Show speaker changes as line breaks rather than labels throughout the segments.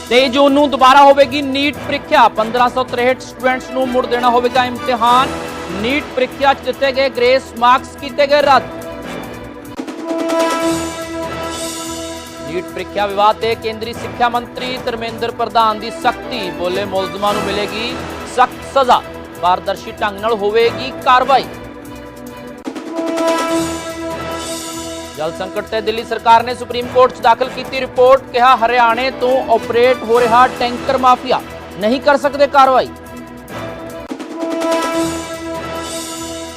23 जून ਨੂੰ ਦੁਬਾਰਾ ਹੋਵੇਗੀ ਨੀਟ ਪ੍ਰੀਖਿਆ। 1563 ਸਟੂਡੈਂਟਸ ਨੂੰ ਮੁੜ ਦੇਣਾ ਹੋਵੇਗਾ ਇਮਤਿਹਾਨ। ਨੀਟ ਪ੍ਰੀਖਿਆ 'ਚ ਦਿੱਤੇ ਗਏ ਗ੍ਰੇਸ ਮਾਰਕਸ ਕੀਤੇ ਗਏ ਰੱਦ। नीट ਪ੍ਰੀਖਿਆ ਵਿਵਾਦ ਤੇ ਕੇਂਦਰੀ ਸਿੱਖਿਆ ਮੰਤਰੀ ਧਰਮੇਂਦਰ ਪ੍ਰਧਾਨ ਦੀ ਸਖਤੀ। ਬੋਲੇ ਮੁਲਜ਼ਮਾਂ ਨੂੰ ਮਿਲੇਗੀ ਸਖਤ ਸਜ਼ਾ, ਪਾਰਦਰਸ਼ੀ ਢੰਗ ਨਾਲ ਹੋਵੇਗੀ ਕਾਰਵਾਈ। जल संकट ते दिल्ली सरकार ने सुप्रीम कोर्ट च दाखिल की रिपोर्ट। कहा हरियाणे तो ऑपरेट हो रहा टैंकर माफिया, नहीं कर सकते कार्रवाई।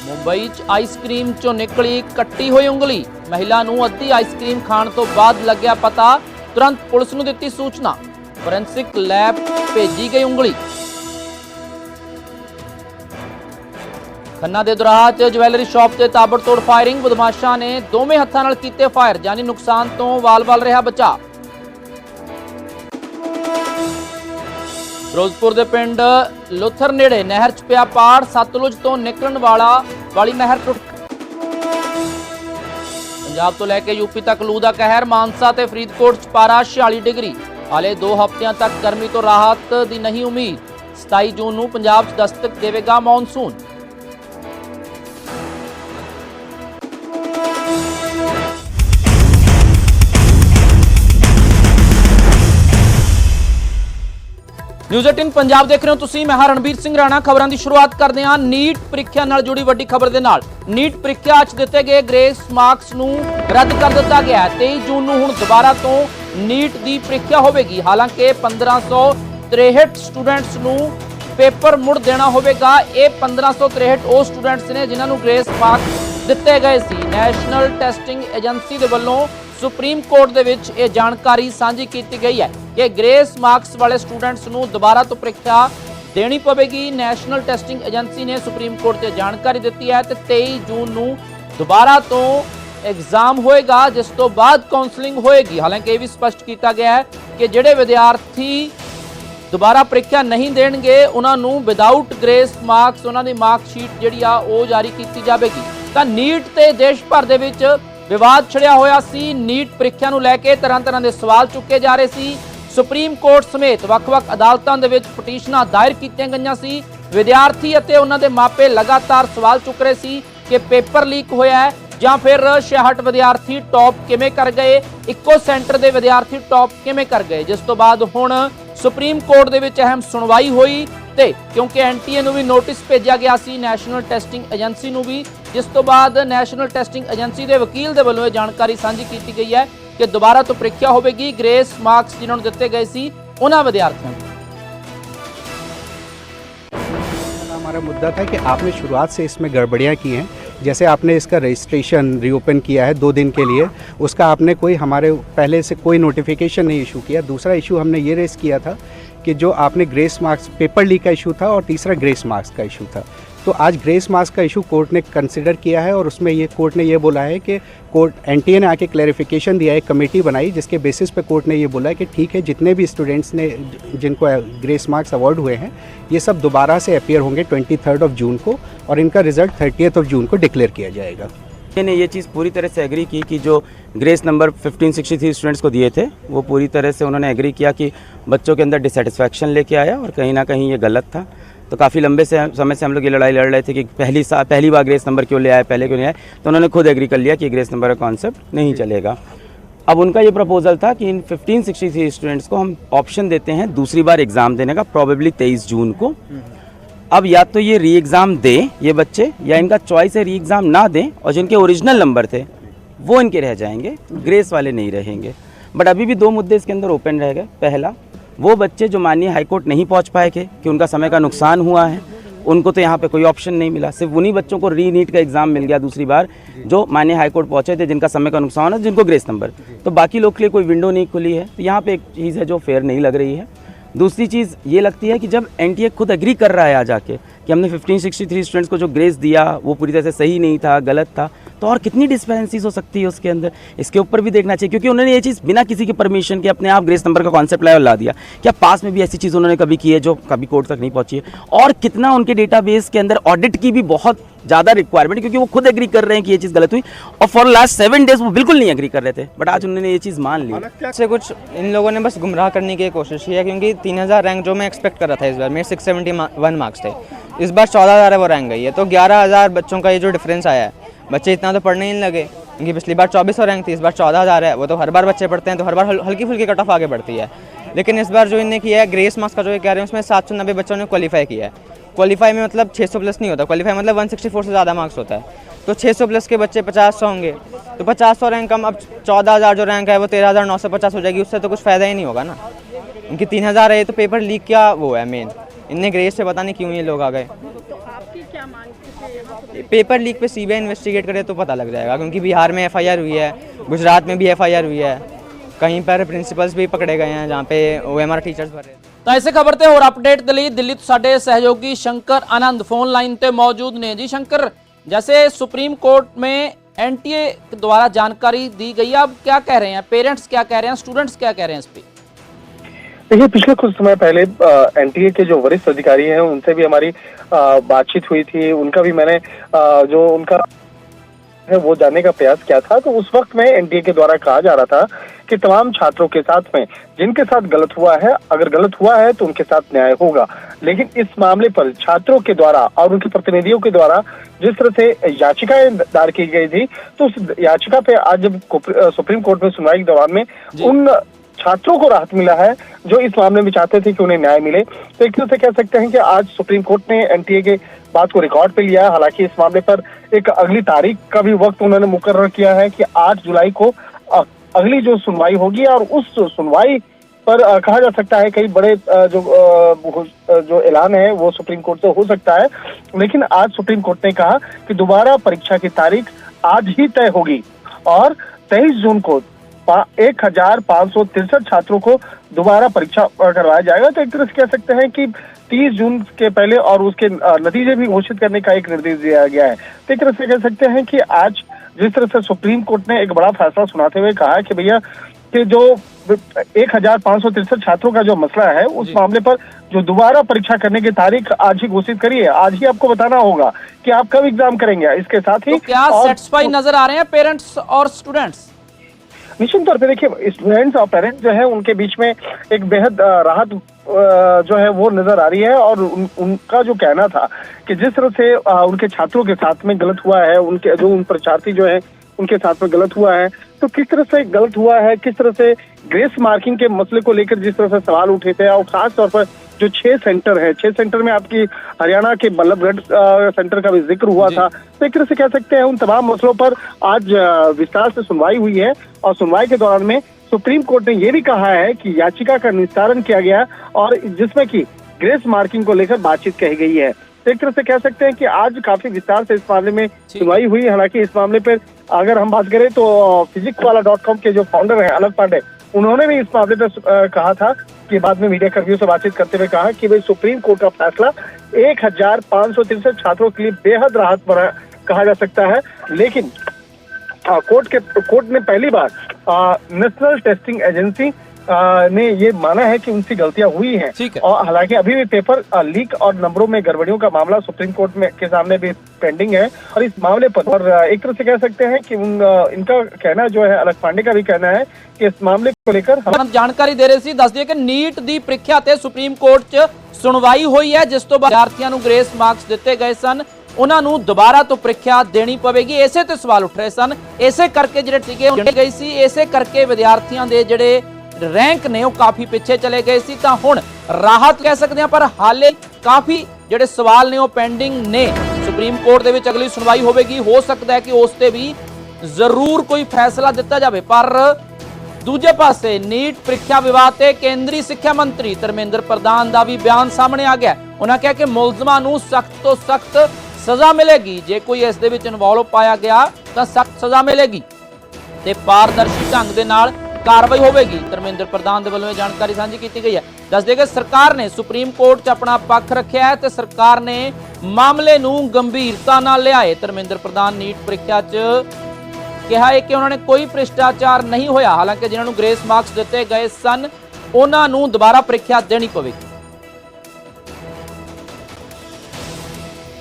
मुंबई च आइसक्रीम चो निकली कट्टी हुई उंगली। महिला नूं अद्धी आइसक्रीम खाण तो बाद लग्या पता, तुरंत पुलिस नूं दित्ती सूचना। फोरेंसिक लैब भेजी गई उंगली। खन्ना दे दुराहा च ज्वैलरी शॉप से ताबड़तोड़ फायरिंग। बदमाशा ने दोवें हत्थां नाल कीते फायर, जानी नुकसान तो वाल-वाल रहा बचा। फिरोजपुर दे पिंड लुथर नेड़े नहर च पिया पाड़। सतलुज तो निकलण वाली नहर टुट। पंजाब तो लैके यूपी तक लू दा कहर। मानसा ते फरीदकोट च पारा 46 डिग्री। हाले 2 हफ्तियां तक गर्मी तो राहत दी नहीं उम्मीद। 27 जून नूं पंजाब च दस्तक देवेगा मॉनसून। न्यूज़ 18 पंजाब देख रहे हो तुसीं। मैं रणबीर सिंह राणा। खबरों की शुरुआत करते हैं नीट ਪ੍ਰੀਖਿਆ ਨਾਲ जुड़ी वड्डी खबर के नाल। नीट ਪ੍ਰੀਖਿਆ 'ਚ ਦਿੱਤੇ ਗਏ ग्रेस मार्क्स ਨੂੰ रद्द कर दिता गया। 23 जून ਨੂੰ ਹੁਣ ਦੁਬਾਰਾ ਤੋਂ नीट ਦੀ ਪ੍ਰੀਖਿਆ ਹੋਵੇਗੀ। हालांकि 1563 स्टूडेंट्स ਨੂੰ पेपर मुड़ देना होगा। ये 1563 ਉਹ स्टूडेंट्स ने जिन्होंने ग्रेस मार्क्स ਦਿੱਤੇ गए सी। नैशनल टैसटिंग एजेंसी के ਵੱਲੋਂ सुप्रीम कोर्ट ਦੇ ਵਿੱਚ ਇਹ ਜਾਣਕਾਰੀ ਸਾਂਝੀ ਕੀਤੀ ਗਈ ਹੈ कि ग्रेस मार्क्स वाले स्टूडेंट्स ਨੂੰ ਦੁਬਾਰਾ ਤੋਂ ਪ੍ਰੀਖਿਆ देनी पवेगी। नैशनल टैसटिंग एजेंसी ने सुप्रीम कोर्ट से जानकारी दी है। तो 23 जून ਨੂੰ ਦੁਬਾਰਾ ਤੋਂ एग्जाम होएगा, जिस तो बाद काउंसलिंग होएगी। हालांकि यह भी स्पष्ट किया गया है कि ਜਿਹੜੇ विद्यार्थी ਦੁਬਾਰਾ ਪ੍ਰੀਖਿਆ नहीं देणगे उन्होंने विदाउट ग्रेस मार्क्स उन्हों की मार्कशीट ਜਿਹੜੀ ਆ ਉਹ जारी की जाएगी। तो नीट ते देश भर दे विच विवाद छिड़िया होया सी। नीट ਪ੍ਰੀਖਿਆ ਨੂੰ लेके तरह तरह के सवाल चुके जा रहे सी। सुप्रीम कोर्ट समेत वख-वख अदालतों दे विच पटिशनां दायर कीतियां गईयां सी। विद्यार्थी अते उन्हां दे मापे लगातार सवाल चुक रहे सी कि पेपर लीक होया है जां फिर 66 विद्यार्थी टॉप किवें कर गए, इक्को सेंटर दे विद्यार्थी टॉप किवें कर गए। जिस तो बाद हुण सुप्रीम कोर्ट दे विच अहम सुनवाई हुई ते क्योंकि एनटीए नूं भी नोटिस भेजा गया सी, नैशनल टैसटिंग एजेंसी नूं भी। जिस तो बाद नैशनल टैसटिंग एजेंसी के वकील के वलों जानकारी साझी की गई है कि दोबारा तो ਪ੍ਰੀਖਿਆ होगी। ग्रेस मार्क्स जिन्होंने दिते गए सी उन्हां विद्यार्थियों को।
हमारा मुद्दा था कि आपने शुरुआत से इसमें गड़बड़ियाँ की हैं। जैसे आपने इसका रजिस्ट्रेशन रीओपन किया है 2 दिन के लिए, उसका आपने कोई हमारे पहले से कोई नोटिफिकेशन नहीं इशू किया। दूसरा इशू हमने ये रेस किया था कि जो आपने ग्रेस मार्क्स पेपर लीक का इशू था और तीसरा ग्रेस मार्क्स का इशू था। तो आज ग्रेस मार्क्स का इशू कोर्ट ने कंसिडर किया है और उसमें ये कोर्ट ने ये बोला है कि कोर्ट एनटीए ने आके क्लैरिफिकेशन दिया है, कमेटी बनाई जिसके बेसिस पे कोर्ट ने ये बोला है कि ठीक है जितने भी स्टूडेंट्स ने जिनको ग्रेस मार्क्स अवार्ड हुए हैं ये सब दोबारा से अपीयर होंगे 23 जून को और इनका रिजल्ट 30 जून को डिक्लेयर किया जाएगा।
ने ये चीज़ पूरी तरह से एग्री की कि जो ग्रेस नंबर 1563 स्टूडेंट्स को दिए थे वो पूरी तरह से उन्होंने एग्री किया कि बच्चों के अंदर डिससेटिस्फैक्शन लेके आया और कहीं ना कहीं ये गलत था। तो काफ़ी लंबे समय से हम लोग ये लड़ाई लड़ रहे थे कि पहली बार ग्रेस नंबर क्यों ले आए, पहले क्यों नहीं आए। तो उन्होंने खुद एग्री कर लिया कि ग्रेस नंबर का कॉन्सेप्ट नहीं चलेगा। अब उनका ये प्रपोजल था कि इन 1563 स्टूडेंट्स को हम ऑप्शन देते हैं दूसरी बार एग्ज़ाम देने का, प्रॉबेबली 23 जून को। अब या तो ये री एग्ज़ाम दें ये बच्चे या इनका चॉइस है री एग्ज़ाम ना दें और जिनके ओरिजिनल नंबर थे वो इनके रह जाएंगे, ग्रेस वाले नहीं रहेंगे। बट अभी भी 2 मुद्दे इसके अंदर ओपन रह गए। पहला, वो बच्चे जो माननीय हाईकोर्ट नहीं पहुंच पाए थे कि उनका समय का नुकसान हुआ है, उनको तो यहाँ पे कोई ऑप्शन नहीं मिला। सिर्फ उन्हीं बच्चों को री नीट का एग्ज़ाम मिल गया दूसरी बार जो माननीय हाईकोर्ट पहुँचे थे, जिनका समय का नुकसान है, जिनको ग्रेस नंबर। तो बाकी लोग के लिए कोई विंडो नहीं खुली है। तो यहाँ पे एक चीज़ है जो फेयर नहीं लग रही है। दूसरी चीज़ ये लगती है कि जब एनटीए खुद एग्री कर रहा है आ जाके कि हमने 1563 स्टूडेंट्स को जो ग्रेस दिया वो पूरी तरह से सही नहीं था, गलत था, तो और कितनी डिस्पेरेंसीज हो सकती है उसके अंदर, इसके ऊपर भी देखना चाहिए। क्योंकि उन्होंने ये चीज़ बिना किसी की परमिशन के अपने आप ग्रेस नंबर का कॉन्सेप्ट लेवल ला दिया। क्या पास में भी ऐसी चीज़ उन्होंने कभी की है जो कभी कोर्ट तक नहीं पहुंची है? और कितना उनके डेटाबेस के अंदर ऑडिट की भी बहुत ज़्यादा रिक्वायरमेंट, क्योंकि वो खुद एग्री कर रहे हैं कि ये चीज़ गलत हुई, और फॉर लास्ट 7 डेज वो बिल्कुल नहीं एग्री कर रहे थे, बट आज उन्होंने ये चीज़ मान ली।
से कुछ इन लोगों ने बस गुमराह करने की कोशिश की है, क्योंकि 3000 रैंक जो मैं एक्सपेक्ट कर रहा था इस बार, मेरे 671 मार्क्स थे, इस बार 14000 है वो रैंक गई है। तो 11000 बच्चों का ये जो डिफरेंस आया है, बच्चे इतना तो पढ़ने ही नहीं लगे, क्योंकि पिछली बार 2400 रैंक थी, इस बार 14000 है। वो तो हर बार बच्चे पढ़ते हैं तो हर बार हल्की फुल्की कट ऑफ आगे बढ़ती है। लेकिन इस बार जो इन्हें किया है ग्रेस मार्क्स का जो ये कह रहे हैं, उसमें 790 बच्चों ने क्वालिफाई किया है। क्वालिफाई में मतलब 600 प्लस नहीं होता, क्वालिफाई मतलब 164 से ज़्यादा मार्क्स होता है। तो 600 प्लस के बच्चे 50 होंगे, तो 50 रैंक कम, अब 14000 जो रैंक है वो 13950 हो जाएगी, उससे तो कुछ फ़ायदा ही नहीं होगा ना। इनकी 3000 है, तो पेपर लीक क्या वो है मेन, इनने ग्रेस से पता नहीं क्यों ये लोग आ गए। पेपर लीक पे सीबीआई इन्वेस्टिगेट करे तो पता लग जाएगा, क्योंकि बिहार में एफआईआर हुई है, गुजरात में भी एफआईआर हुई है, कहीं पर प्रिंसिपल्स भी पकड़े गए हैं जहाँ पे ओएमआर टीचर्स भरे।
ਤਾਂ ਇਸੇ ਖਬਰ ਤੇ ਹੋਰ ਅਪਡੇਟ ਦੇ ਲਈ ਦਿੱਲੀ ਤੋਂ ਸਾਡੇ ਸਹਿਯੋਗੀ शंकर आनंद फोन लाइन पे मौजूद ने। जी शंकर, जैसे सुप्रीम कोर्ट में एनटीए द्वारा जानकारी दी गई, अब क्या कह रहे हैं पेरेंट्स, क्या कह रहे हैं स्टूडेंट्स, क्या कह रहे हैं इस पे?
देखिए, पिछले कुछ समय पहले एनटीए के जो वरिष्ठ अधिकारी हैं उनसे भी हमारी बातचीत हुई थी। उनका भी मैंने जो उनका है वो जानने का प्रयास किया था। तो उस वक्त में एनटीए के द्वारा कहा जा रहा था कि तमाम छात्रों के साथ में जिनके साथ गलत हुआ है, अगर गलत हुआ है तो उनके साथ न्याय होगा। लेकिन इस मामले पर छात्रों के द्वारा और उनके प्रतिनिधियों के द्वारा जिस तरह से याचिकाएं दायर की गई थी, तो उस याचिका पे आज जब सुप्रीम कोर्ट में सुनवाई के दौरान में उन छात्रों को राहत मिला है जो इस मामले में चाहते थे कि उन्हें न्याय मिले। तो एक तरह से कह सकते हैं कि आज सुप्रीम कोर्ट ने एनटीए के बात को रिकॉर्ड पे लिया है। हालांकि इस मामले पर एक अगली तारीख का भी वक्त उन्होंने मुकर्रर किया है कि 8 जुलाई को अगली जो सुनवाई होगी, और उस सुनवाई पर कहा जा सकता है कई बड़े जो ऐलान है वो सुप्रीम कोर्ट से हो सकता है। लेकिन आज सुप्रीम कोर्ट ने कहा कि दोबारा परीक्षा की तारीख आज ही तय होगी, और 23 जून को 1563 छात्रों को दोबारा परीक्षा करवाया जाएगा। तो एक तरह से कह सकते हैं कि 30 जून के पहले और उसके नतीजे भी घोषित करने का एक निर्देश दिया गया है। तो एक तरह से कह सकते हैं कि आज जिस तरह से सुप्रीम कोर्ट ने एक बड़ा फैसला सुनाते हुए कहा कि भैया कि जो 1563 छात्रों का जो मसला है, उस मामले पर जो दोबारा परीक्षा करने की तारीख आज ही घोषित करिए, आज ही आपको बताना होगा कि आप कब एग्जाम करेंगे। इसके साथ ही
तो क्या सेटिस्फाई नजर आ रहे हैं पेरेंट्स और स्टूडेंट्स?
निश्चित तौर पे देखिए, स्टूडेंट्स और पेरेंट्स जो है उनके बीच में एक बेहद राहत जो है वो नजर आ रही है। और उनका जो कहना था कि जिस तरह से उनके छात्रों के साथ में गलत हुआ है, उनके जो उन परीक्षार्थी जो है उनके साथ में गलत हुआ है, तो किस तरह से गलत हुआ है, किस तरह से ग्रेस मार्किंग के मसले को लेकर जिस तरह से सवाल उठे थे, और खास तौर पर जो 6 सेंटर है, 6 सेंटर में आपकी हरियाणा के बल्लभगढ़ सेंटर का भी जिक्र हुआ था। तो एक तरह से कह सकते हैं उन तमाम मसलों पर आज विस्तार से सुनवाई हुई है, और सुनवाई के दौरान में सुप्रीम कोर्ट ने ये भी कहा है कि याचिका का निस्तारण किया गया, और जिसमें कि ग्रेस मार्किंग को लेकर बातचीत कही गई है। तो एक तरह से कह सकते हैं कि आज काफी विस्तार से इस मामले में सुनवाई हुई। हालांकि इस मामले पर अगर हम बात करें तो physicswala.com के जो फाउंडर हैं अलग पांडे, उन्होंने भी इस मामले पर कहा था कि बाद में मीडिया कर्मियों से बातचीत करते हुए कहा कि भाई सुप्रीम कोर्ट का फैसला 1563 छात्रों के लिए बेहद राहत भरा कहा जा सकता है। लेकिन कोर्ट ने पहली बार नेशनल टेस्टिंग एजेंसी ने ये माना है कि उनसे गलतियां हुई हैं। और हालांकि अभी भी पेपर लीक और नंबरों में गड़बड़ियों का मामला सुप्रीम कोर्ट में के सामने भी पेंडिंग है। और इस मामले पर और एक तरह से कह सकते हैं कि इनका कहना जो है, अलग पांडे का भी कहना है कि इस मामले को लेकर
हम जानकारी दे रहे सी। दस दिए कि नीट दी ਪ੍ਰੀਖਿਆ ਤੇ ਸੁਪਰੀਮ ਕੋਰਟ 'ਚ ਸੁਣਵਾਈ ਹੋਈ ਹੈ, ਜਿਸ ਤੋਂ ਬਾਅਦ ਵਿਦਿਆਰਥੀਆਂ ਨੂੰ ਗ੍ਰੇਸ ਮਾਰਕਸ ਦਿੱਤੇ ਗਏ ਸਨ, ਉਹਨਾਂ ਨੂੰ ਦੁਬਾਰਾ ਤੋਂ ਪ੍ਰੀਖਿਆ ਦੇਣੀ ਪਵੇਗੀ। ਇਸੇ ਤੇ ਸਵਾਲ ਉੱਠ ਰਹੇ ਸਨ, ਇਸੇ ਕਰਕੇ ਜਿਹੜੇ ਟੀਕੇ ਗਏ ਸੀ, ਇਸੇ ਕਰਕੇ ਵਿਦਿਆਰਥੀਆਂ ਦੇ ਜਿਹੜੇ ਰੈਂਕ ਨੇ ਉਹ ਕਾਫੀ ਪਿੱਛੇ ਚਲੇ ਗਏ ਸੀ। ਤਾਂ ਹੁਣ ਰਾਹਤ ਕਹਿ ਸਕਦੇ ਹਾਂ, ਪਰ ਹਾਲੇ ਕਾਫੀ ਜਿਹੜੇ ਸਵਾਲ ਨੇ ਉਹ ਪੈਂਡਿੰਗ ਨੇ। ਸੁਪਰੀਮ ਕੋਰਟ ਦੇ ਵਿੱਚ ਅਗਲੀ ਸੁਣਵਾਈ ਹੋਵੇਗੀ, ਹੋ ਸਕਦਾ ਹੈ ਕਿ ਉਸ ਤੇ ਵੀ ਜ਼ਰੂਰ ਕੋਈ ਫੈਸਲਾ ਦਿੱਤਾ ਜਾਵੇ। ਪਰ ਦੂਜੇ ਪਾਸੇ ਨੀਟ ਪ੍ਰੀਖਿਆ ਵਿਵਾਦ ਤੇ ਕੇਂਦਰੀ ਸਿੱਖਿਆ ਮੰਤਰੀ ਧਰਮੇਂਦਰ ਪ੍ਰਧਾਨ ਦਾ ਵੀ ਬਿਆਨ ਸਾਹਮਣੇ ਆ ਗਿਆ। ਉਹਨਾਂ ਕਿਹਾ ਕਿ ਮੁਲਜ਼ਮਾਂ ਨੂੰ ਸਖਤ ਤੋਂ ਸਖਤ ਸਜ਼ਾ ਮਿਲੇਗੀ, ਜੇ ਕੋਈ ਇਸ ਦੇ ਵਿੱਚ ਇਨਵੋਲਵ ਪਾਇਆ ਗਿਆ ਤਾਂ ਸਖਤ ਸਜ਼ਾ ਮਿਲੇਗੀ ਤੇ ਪਾਰਦਰਸ਼ੀ ਢੰਗ ਦੇ ਨਾਲ कार्रवाई होगी। धर्मेंद्र प्रधान दे वल्लों यह जानकारी साझी की गई है। दस दें कि सरकार ने सुप्रीम कोर्ट च अपना पक्ष रखा है तो सरकार ने मामले नूं गंभीरता नाल लिया है। धर्मेंद्र प्रधान नीट प्रीख्या च कहा है कि उन्होंने कोई भ्रिष्टाचार नहीं होया। हालांकि जिन्होंने ग्रेस मार्क्स दिते गए सन उन्हां नूं दोबारा प्रीख्या देनी पवेगी।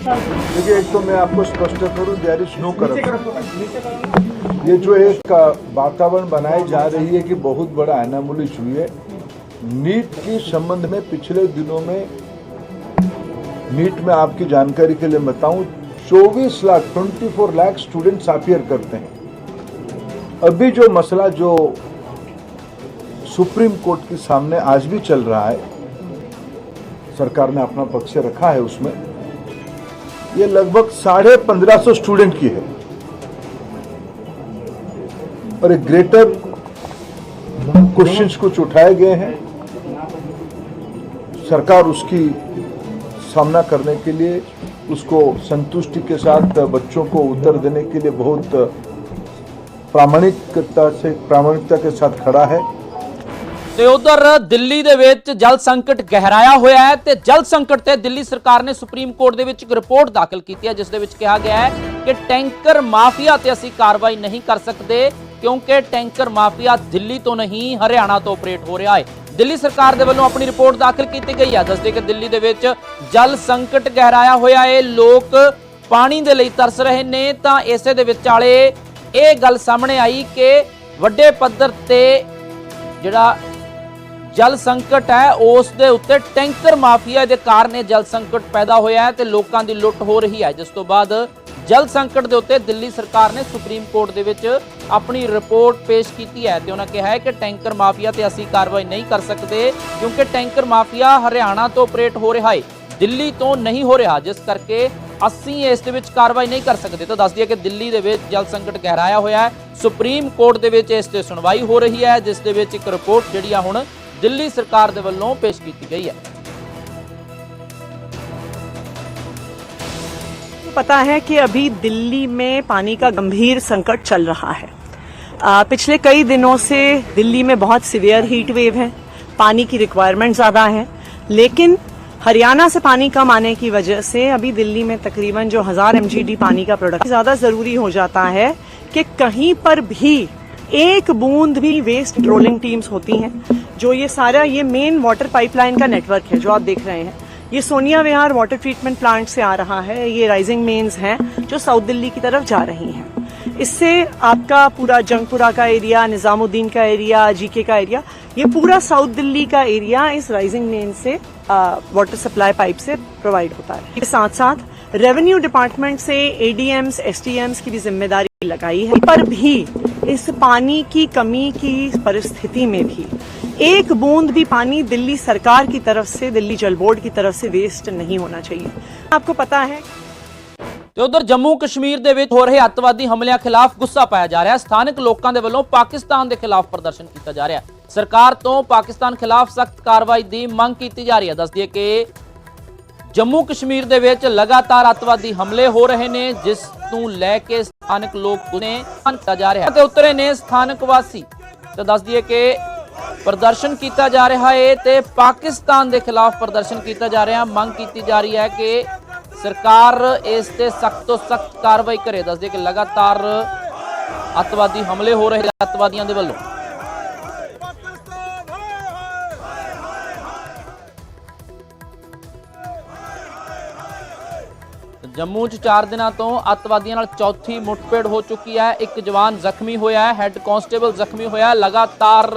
देखिए, एक तो मैं आपको स्पष्ट करूं, देयर इज नो करप्शन। ये जो एक वातावरण बनाई जा रही है कि बहुत बड़ा एनामोलिश हुई है नीट के संबंध में। पिछले दिनों में नीट में आपकी जानकारी के लिए बताऊं 24 लाख स्टूडेंट्स अपियर करते हैं। अभी जो मसला जो सुप्रीम कोर्ट के सामने आज भी चल रहा है, सरकार ने अपना पक्ष रखा है उसमें, ये लगभग 1550 स्टूडेंट की है और एक ग्रेटर क्वेश्चंस कुछ उठाए गए हैं। सरकार उसकी सामना करने के लिए उसको संतुष्टि के साथ बच्चों को उत्तर देने के लिए बहुत प्रामाणिकता के साथ खड़ा है।
ਤੇ ਉਧਰ ਦਿੱਲੀ ਦੇ ਵਿੱਚ ਜਲ ਸੰਕਟ ਗਹਿਰਾਇਆ ਹੋਇਆ ਹੈ ਤੇ ਜਲ ਸੰਕਟ ਤੇ ਦਿੱਲੀ ਸਰਕਾਰ ਨੇ ਸੁਪਰੀਮ ਕੋਰਟ ਦੇ ਵਿੱਚ ਇੱਕ ਰਿਪੋਰਟ ਦਾਖਲ ਕੀਤੀ ਹੈ ਜਿਸ ਦੇ ਵਿੱਚ ਕਿਹਾ ਗਿਆ ਹੈ ਕਿ ਟੈਂਕਰ ਮਾਫੀਆ ਤੇ ਅਸੀਂ ਕਾਰਵਾਈ ਨਹੀਂ ਕਰ ਸਕਦੇ ਕਿਉਂਕਿ ਟੈਂਕਰ ਮਾਫੀਆ ਦਿੱਲੀ ਤੋਂ ਨਹੀਂ ਹਰਿਆਣਾ ਤੋਂ ਆਪਰੇਟ ਹੋ ਰਿਹਾ ਹੈ। ਦਿੱਲੀ ਸਰਕਾਰ ਦੇ ਵੱਲੋਂ ਆਪਣੀ ਰਿਪੋਰਟ ਦਾਖਲ ਕੀਤੀ ਗਈ ਹੈ। ਦੱਸਦੇ ਕਿ ਦਿੱਲੀ ਦੇ ਵਿੱਚ ਜਲ ਸੰਕਟ ਗਹਿਰਾਇਆ ਹੋਇਆ ਹੈ, ਲੋਕ ਪਾਣੀ ਦੇ ਲਈ ਤਰਸ ਰਹੇ ਨੇ। ਤਾਂ ਇਸੇ ਦੇ ਵਿਚਾਲੇ ਇਹ ਗੱਲ ਸਾਹਮਣੇ ਆਈ ਕਿ ਵੱਡੇ ਪੱਧਰ ਤੇ ਜਿਹੜਾ जल संकट है उस दे उत्ते टैंकर माफिया के कारण जल संकट पैदा होया है ते लोकां दी लुट हो रही है। जिस तो बाद जल संकट के उत्ते दिल्ली सरकार ने सुप्रीम कोर्ट दे विच अपनी रिपोर्ट पेश की है ते उन्होंने कहा है कि टैंकर माफिया ते असीं कार्रवाई नहीं कर सकते क्योंकि टैंकर माफिया हरियाणा तो ऑपरेट हो रहा है, दिल्ली तो नहीं हो रहा, जिस करके असीं इस दे विच कार्रवाई नहीं कर सकते। तो दस दिए कि दिल्ली दे विच जल संकट गहराया होया है, सुप्रीम कोर्ट दे विच इस ते सुनवाई हो रही है जिस दे विच एक रिपोर्ट जिहड़ी आ हुण दिल्ली सरकार दे वल्लों पेश की गई है।
पता है कि अभी दिल्ली में पानी का गंभीर संकट चल रहा है। पिछले कई दिनों से दिल्ली में बहुत सीवियर हीट वेव है, पानी की रिक्वायरमेंट ज़्यादा है, लेकिन हरियाणा से पानी कम आने की वजह से अभी दिल्ली में तकरीबन जो 1000 MGD पानी का प्रोडक्ट ज़्यादा ज़रूरी हो जाता है कि कहीं पर भी एक बूंद भी वेस्ट ट्रोलिंग टीम्स होती हैं। जो ये सारा ये मेन वाटर पाइपलाइन का नेटवर्क है जो आप देख रहे हैं, ये सोनिया विहार वाटर ट्रीटमेंट प्लांट से आ रहा है। ये राइजिंग मेन्स हैं जो साउथ दिल्ली की तरफ जा रही हैं। इससे आपका पूरा जंगपुरा का एरिया, निजामुद्दीन का एरिया, जीके का एरिया, ये पूरा साउथ दिल्ली का एरिया इस राइजिंग मेन से वाटर सप्लाई पाइप से प्रोवाइड होता है। इसके साथ साथ रेवेन्यू डिपार्टमेंट से ADMs, STMs की भी जिम्मेदारी लगाई है। पर भी इस पानी की कमी की परिस्थिति में भी एक बूंद भी पानी दिल्ली सरकार की तरफ से, दिल्ली जल बोर्ड की तरफ से वेस्ट नहीं होना चाहिए। आपको पता है
ਤੇ ਉਧਰ ਜੰਮੂ ਕਸ਼ਮੀਰ ਦੇ ਵਿੱਚ ਹੋ ਰਹੇ ਅੱਤਵਾਦੀ ਹਮਲਿਆਂ ਖਿਲਾਫ ਗੁੱਸਾ ਪਾਇਆ ਜਾ ਰਿਹਾ ਹੈ। ਸਥਾਨਕ ਲੋਕਾਂ ਦੇ ਵੱਲੋਂ ਪਾਕਿਸਤਾਨ ਦੇ ਖਿਲਾਫ ਪ੍ਰਦਰਸ਼ਨ ਕੀਤਾ ਜਾ ਰਿਹਾ ਹੈ। ਸਰਕਾਰ ਤੋਂ ਪਾਕਿਸਤਾਨ ਖਿਲਾਫ ਸਖਤ ਕਾਰਵਾਈ ਦੀ ਮੰਗ ਕੀਤੀ ਜਾ ਰਹੀ ਹੈ। ਦੱਸ ਦਈਏ ਕਿ ਜੰਮੂ ਕਸ਼ਮੀਰ ਦੇ ਵਿੱਚ ਲਗਾਤਾਰ ਅੱਤਵਾਦੀ ਹਮਲੇ ਹੋ ਰਹੇ ਨੇ ਜਿਸ ਨੂੰ ਲੈ ਕੇ ਸਥਾਨਕ ਲੋਕ ਨੇ ਕੀਤਾ ਜਾ ਰਿਹਾ ਹੈ ਤੇ ਉਤਰੇ ਨੇ ਸਥਾਨਕ ਵਾਸੀ। ਤੇ ਦੱਸ ਦਈਏ ਕਿ ਪ੍ਰਦਰਸ਼ਨ ਕੀਤਾ ਜਾ ਰਿਹਾ ਹੈ ਤੇ ਪਾਕਿਸਤਾਨ ਦੇ ਖਿਲਾਫ ਪ੍ਰਦਰਸ਼ਨ ਕੀਤਾ ਜਾ ਰਿਹਾ, ਮੰਗ ਕੀਤੀ ਜਾ ਰਹੀ ਹੈ ਕਿ सरकार इस ते सख्त तो सख्त कार्रवाई करे। दस दे कि लगातार अतवादी हमले हो रहे अतवादियों के वलों। जम्मू च 4 दिनों तो अतवादियों नाल चौथी मुठभेड़ हो चुकी है। एक जवान जख्मी होया है, हैड कांस्टेबल जख्मी होया। लगातार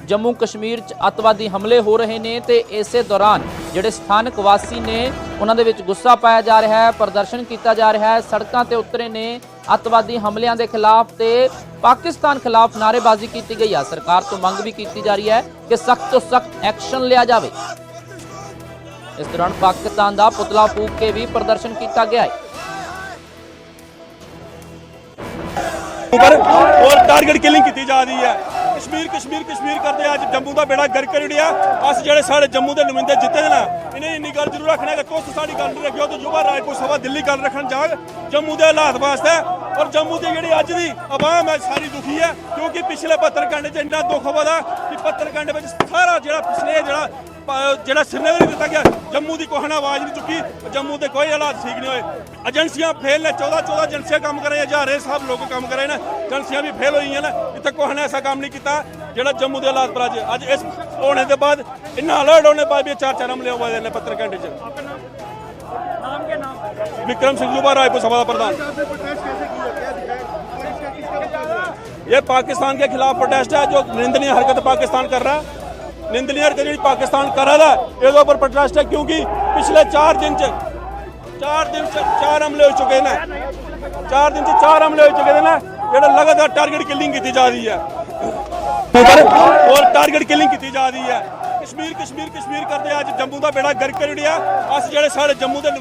जम्मू कश्मीर च अतवादी हमले हो रहे ने ते इसे दौरान ਜਿਹੜੇ ਸਥਾਨਕ ਵਾਸੀ ਨੇ ਉਹਨਾਂ ਦੇ ਵਿੱਚ ਗੁੱਸਾ ਪਾਇਆ ਜਾ ਰਿਹਾ ਹੈ, ਪ੍ਰਦਰਸ਼ਨ ਕੀਤਾ ਜਾ ਰਿਹਾ ਹੈ, ਸੜਕਾਂ ਤੇ ਉਤਰੇ ਨੇ ਅਤਵਾਦੀ ਹਮਲਿਆਂ ਦੇ ਖਿਲਾਫ ਤੇ ਪਾਕਿਸਤਾਨ ਖਿਲਾਫ ਨਾਅਰੇਬਾਜ਼ੀ ਕੀਤੀ ਗਈ ਹੈ। ਸਰਕਾਰ ਤੋਂ ਮੰਗ ਵੀ ਕੀਤੀ ਜਾ ਰਹੀ ਹੈ ਕਿ ਸਖਤ ਤੋਂ ਸਖਤ ਐਕਸ਼ਨ ਲਿਆ ਜਾਵੇ। ਇਸ ਦੌਰਾਨ ਪਾਕਿਸਤਾਨ ਦਾ ਪੁਤਲਾ ਫੂਕ ਕੇ ਵੀ ਪ੍ਰਦਰਸ਼ਨ ਕੀਤਾ ਗਿਆ ਹੈ।
और टारगेट किलिंग की जा रही है। कश्मीर कश्मीर कश्मीर करते अज जम्मू का बेड़ा गर्क कर उड़िया। अस जो साढ़े जम्मू के नुमाइंदे जिते ना इन्हें इन्नी गल जरूर रखना कि तुस साड़ी गल नहीं रखियो तो युवा राजपूत सभा दिल्ली गल रखन जाग जम्मू के हालात वास्ते ਔਰ ਜੰਮੂ ਦੀ ਜਿਹੜੀ ਅੱਜ ਦੀ ਆਵਾਮ ਹੈ ਸਾਰੀ ਦੁਖੀ ਹੈ ਕਿਉਂਕਿ ਪਿਛਲੇ 72 ਘੰਟੇ 'ਚ ਇੰਨਾ ਦੁੱਖ ਵਧਾ ਕਿ 72 ਘੰਟੇ ਵਿੱਚ ਸਾਰਾ ਜਿਹੜਾ ਪਿਛਲੇ ਜਿਹੜਾ श्रीनगर ਦਿੱਤਾ ਗਿਆ ਜੰਮੂ ਦੀ ਕੋਈ ਆਵਾਜ਼ ਨਹੀਂ ਚੁੱਕੀ ਜੰਮੂ ਦੇ ਕੋਈ ਹਾਲਾਤ ਠੀਕ ਨਹੀਂ ਹੋਏ ਏਜੰਸੀਆਂ ਫੇਲ ਨੇ 14 ਏਜੰਸੀਆਂ ਕੰਮ ਕਰ ਰਹੀਆਂ ਹਜ਼ਾਰੇ ਸਾਹਿਬ ਲੋਕ ਕੰਮ ਕਰ ਰਹੇ ਨੇ ਏਜੰਸੀਆਂ ਵੀ ਫੇਲ ਹੋਈਆਂ ਨੇ ਇੱਥੇ ਕੋਈ ਨੇ ਐਸਾ ਕੰਮ ਨਹੀਂ ਕੀਤਾ ਜਿਹੜਾ ਜੰਮੂ ਦੇ ਹਾਲਾਤ ਪਰ ਅੱਜ ਇਸ ਹੋਣੇ ਦੇ ਬਾਅਦ ਇੰਨਾ ਅਲਰਟ ਹੋਣੇ ਬਾਅਦ ਵੀ 4 ਹਮਲੇ ਹੋਏ ਨੇ 72 घंटे 'ਚ विक्रम सिंह युवा रायपुर सभा प्रधान ये पाकिस्तान के खिलाफ प्रोटेस्ट है जो निंदनीय हरकत पाकिस्तान कर रहा है निंदनीय हरकत जी पाकिस्तान कर रहा है इसके ऊपर प्रोटेस्ट है क्योंकि पिछले 4 दिन से 4 हमले हो चुके हैं 4 दिन से 4 हमले हो चुके हैं जो लगातार टारगेट किलिंग की जा रही है और टारगेट किलिंग की जा रही है कश्मीर करते आज जम्मू का बेड़ा गर्क कर अस जो साढ़े जम्मू के